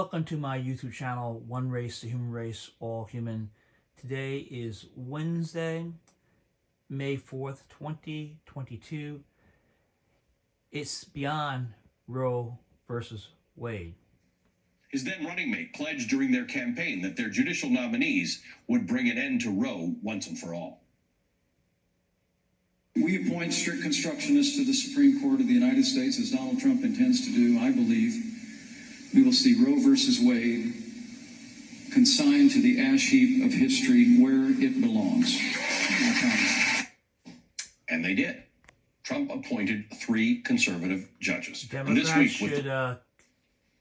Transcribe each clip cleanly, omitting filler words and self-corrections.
Welcome to my YouTube channel, One Race, the Human Race, All Human. Today is Wednesday, May 4th, 2022. It's beyond Roe versus Wade. His then running mate pledged during their campaign that their judicial nominees would bring an end to Roe once and for all. We appoint strict constructionists to the Supreme Court of the United States, as Donald Trump intends to do. I believe we will see Roe versus Wade consigned to the ash heap of history where it belongs. And they did. Trump appointed 3 conservative judges. Democrats and this week, should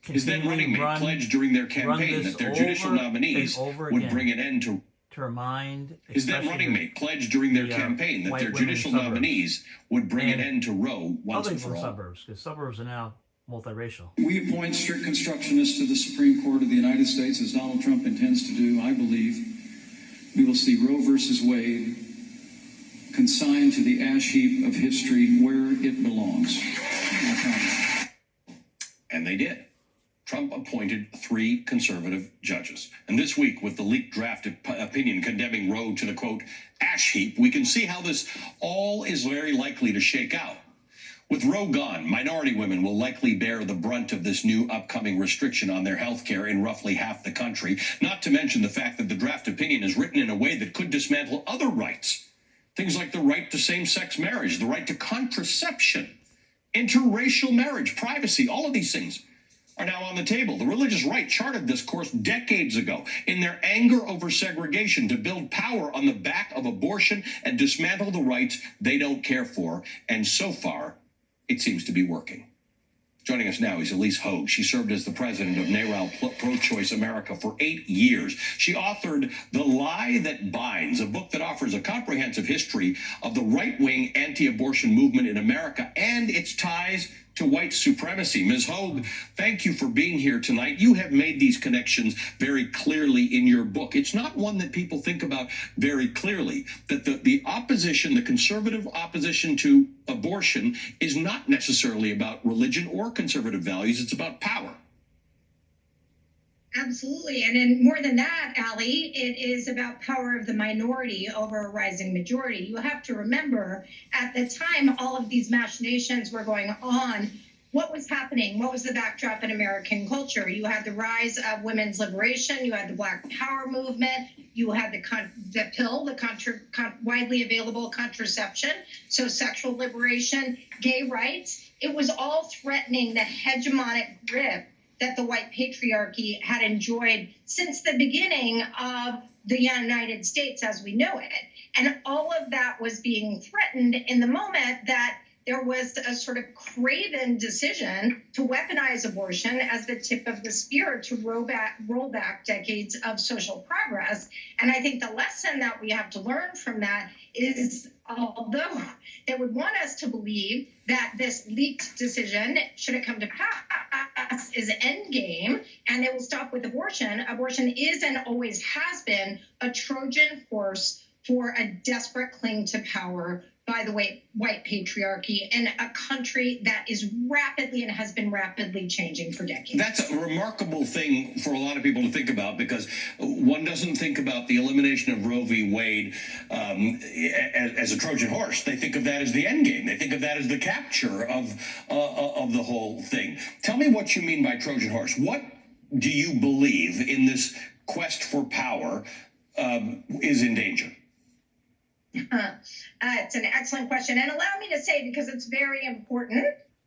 his then running mate pledged during their campaign that their judicial nominees would bring an end to remind his then running mate pledged during their campaign that their judicial nominees would bring an end to Roe once and for all. Suburbs, because suburbs are now multiracial. We appoint strict constructionists to the Supreme Court of the United States, as Donald Trump intends to do. I believe we will see Roe versus Wade consigned to the ash heap of history where it belongs. And they did. Trump appointed 3 conservative judges. And this week, with the leaked draft opinion condemning Roe to the, quote, ash heap, we can see how this all is very likely to shake out. With Roe gone, minority women will likely bear the brunt of this new upcoming restriction on their health care in roughly half the country, not to mention the fact that the draft opinion is written in a way that could dismantle other rights. Things like the right to same-sex marriage, the right to contraception, interracial marriage, privacy, all of these things are now on the table. The religious right charted this course decades ago in their anger over segregation to build power on the back of abortion and dismantle the rights they don't care for. And so far, it seems to be working. Joining us now is Ilyse Hogue. She served as the president of NARAL Pro-Choice America for 8 years. She authored The Lie That Binds, a book that offers a comprehensive history of the right-wing anti-abortion movement in America and its ties to white supremacy. Ms. Hogue, thank you for being here tonight. You have made these connections very clearly in your book. It's not one that people think about very clearly, that the opposition, the conservative opposition to abortion, is not necessarily about religion or conservative values. It's about power. Absolutely. And then more than that, Ali, it is about power of the minority over a rising majority. You have to remember, at the time all of these machinations were going on, what was happening? What was the backdrop in American culture? You had the rise of women's liberation. You had the Black Power movement. You had the pill, widely available contraception. So sexual liberation, gay rights. It was all threatening the hegemonic grip that the white patriarchy had enjoyed since the beginning of the United States as we know it. And all of that was being threatened in the moment that there was a sort of craven decision to weaponize abortion as the tip of the spear to roll back decades of social progress. And I think the lesson that we have to learn from that is, although they would want us to believe that this leaked decision, should it come to pass, is endgame and it will stop with abortion, abortion is and always has been a Trojan horse for a desperate cling to power by the white patriarchy in a country that is rapidly and has been rapidly changing for decades. That's a remarkable thing for a lot of people to think about, because one doesn't think about the elimination of Roe v. Wade as a Trojan horse. They think of that as the end game. They think of that as the capture of the whole thing. Tell me what you mean by Trojan horse. What do you believe in this quest for power is in danger? It's an excellent question. And allow me to say, because it's very important,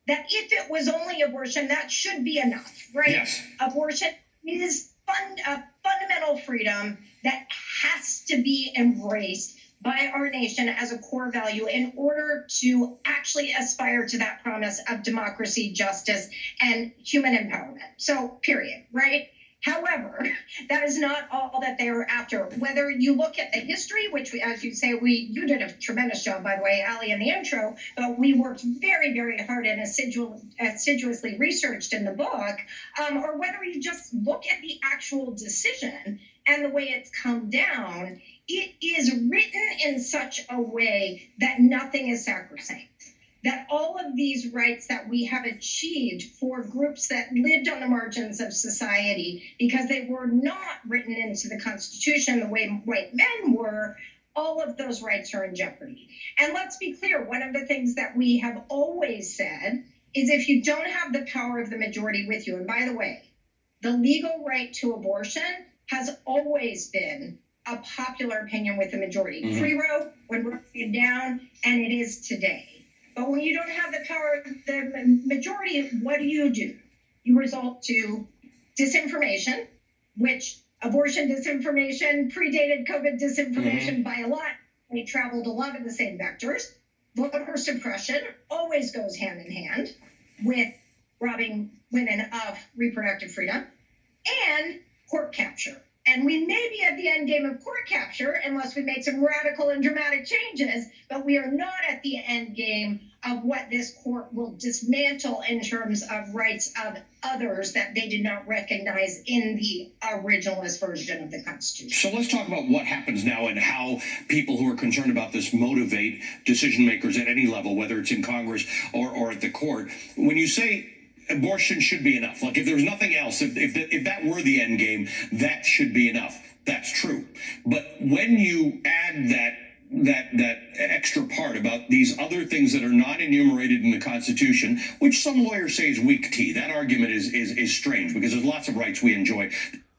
that if it was only abortion, that should be enough, right? Yes. Abortion is a fundamental freedom that has to be embraced by our nation as a core value in order to actually aspire to that promise of democracy, justice, and human empowerment. So, period, right? However, that is not all that they are after. Whether you look at the history, which, as you say, you did a tremendous job, by the way, Ali, in the intro, but we worked very, very hard and assiduously researched in the book, or whether you just look at the actual decision and the way it's come down, it is written in such a way that nothing is sacrosanct. that all of these rights that we have achieved for groups that lived on the margins of society because they were not written into the Constitution the way white men were, all of those rights are in jeopardy. And let's be clear, one of the things that we have always said is if you don't have the power of the majority with you, and by the way, the legal right to abortion has always been a popular opinion with the majority. Mm-hmm. Pre-Roe, when Roe came down, and it is today. But when you don't have the power of the majority, what do? You resort to disinformation, which abortion disinformation predated COVID disinformation by a lot. They traveled a lot of the same vectors. Voter suppression always goes hand in hand with robbing women of reproductive freedom and court capture. And we may be at the end game of court capture unless we make some radical and dramatic changes, but we are not at the end game of what this court will dismantle in terms of rights of others that they did not recognize in the originalist version of the Constitution. So let's talk about what happens now and how people who are concerned about this motivate decision makers at any level, whether it's in Congress or at the court. When you say abortion should be enough, like if there's nothing else, if that were the end game, that should be enough. That's true. But when you add that extra part about these other things that are not enumerated in the Constitution, which some lawyers say is weak tea, that argument is strange because there's lots of rights we enjoy.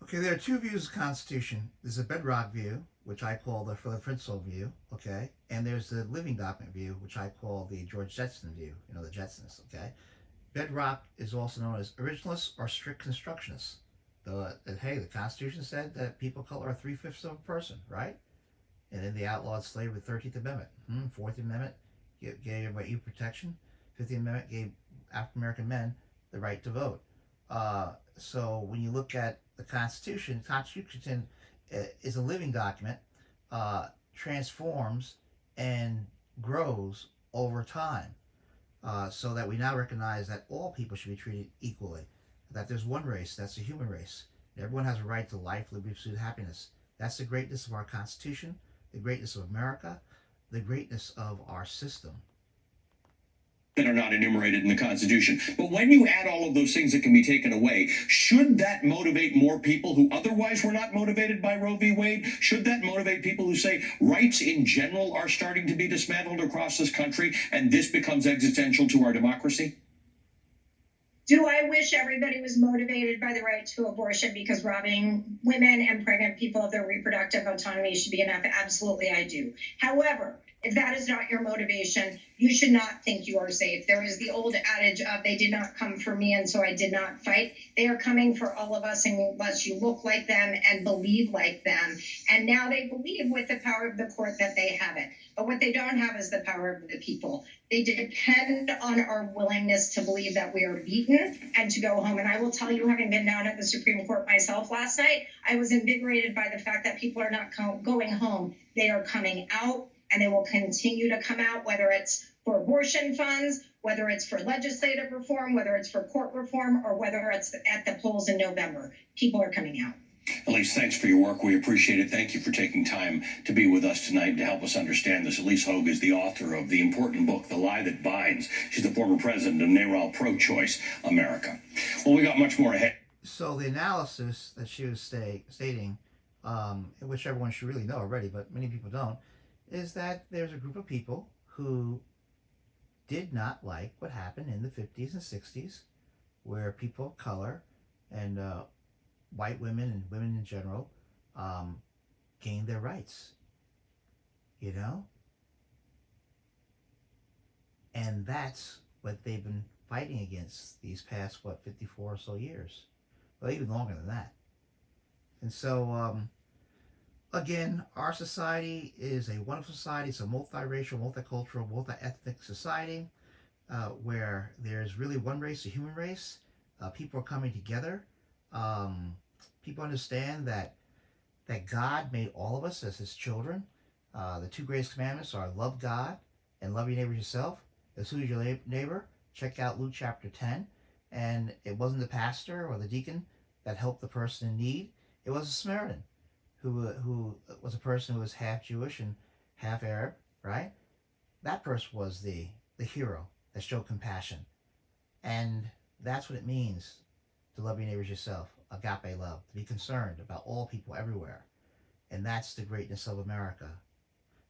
Okay, there are two views of the Constitution. There's a bedrock view, which I call the principle view, okay? And there's the living document view, which I call the George Jetson view, the Jetsons, okay? Bedrock is also known as originalists or strict constructionists. The Constitution said that people of color are 3/5 of a person, right? And then they outlawed slavery with the 13th Amendment. 4th Amendment gave everybody equal protection. 15th Amendment gave African American men the right to vote. So when you look at the Constitution is a living document, transforms and grows over time. So that we now recognize that all people should be treated equally. That there's one race, that's the human race. And everyone has a right to life, liberty, pursuit, happiness. That's the greatness of our Constitution, the greatness of America, the greatness of our system. That are not enumerated in the Constitution. But when you add all of those things that can be taken away, should that motivate more people who otherwise were not motivated by Roe v. Wade? Should that motivate people who say rights in general are starting to be dismantled across this country and this becomes existential to our democracy? Do I wish everybody was motivated by the right to abortion because robbing women and pregnant people of their reproductive autonomy should be enough? Absolutely, I do. However, if that is not your motivation, you should not think you are safe. There is the old adage of they did not come for me and so I did not fight. They are coming for all of us unless you look like them and believe like them. And now they believe with the power of the court that they have it. But what they don't have is the power of the people. They depend on our willingness to believe that we are beaten and to go home. And I will tell you, having been down at the Supreme Court myself last night, I was invigorated by the fact that people are not going home. They are coming out. And they will continue to come out, whether it's for abortion funds, whether it's for legislative reform, whether it's for court reform, or whether it's at the polls in November. People are coming out. Elise, thanks for your work. We appreciate it. Thank you for taking time to be with us tonight to help us understand this. Elise Hogue is the author of the important book, The Lie That Binds. She's the former president of NARAL Pro-Choice America. Well, we got much more ahead. So the analysis that she was stating, which everyone should really know already, but many people don't, is that there's a group of people who did not like what happened in the 50s and 60s, where people of color and white women and women in general gained their rights, And that's what they've been fighting against these past, 54 or so years. Well, even longer than that. And so, again, our society is a wonderful society. It's a multiracial, multicultural, multi-ethnic society where there's really one race, the human race. People are coming together. People understand that God made all of us as his children. The two greatest commandments are love God and love your neighbor yourself. As who is your neighbor? Check out Luke chapter 10. And it wasn't the pastor or the deacon that helped the person in need. It was a Samaritan who was a person who was half Jewish and half Arab, right? That person was the hero that show compassion. And that's what it means to love your neighbors yourself, agape love, to be concerned about all people everywhere. And that's the greatness of America.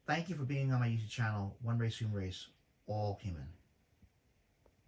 Thank you for being on my YouTube channel, One Race, Human Race, All Human.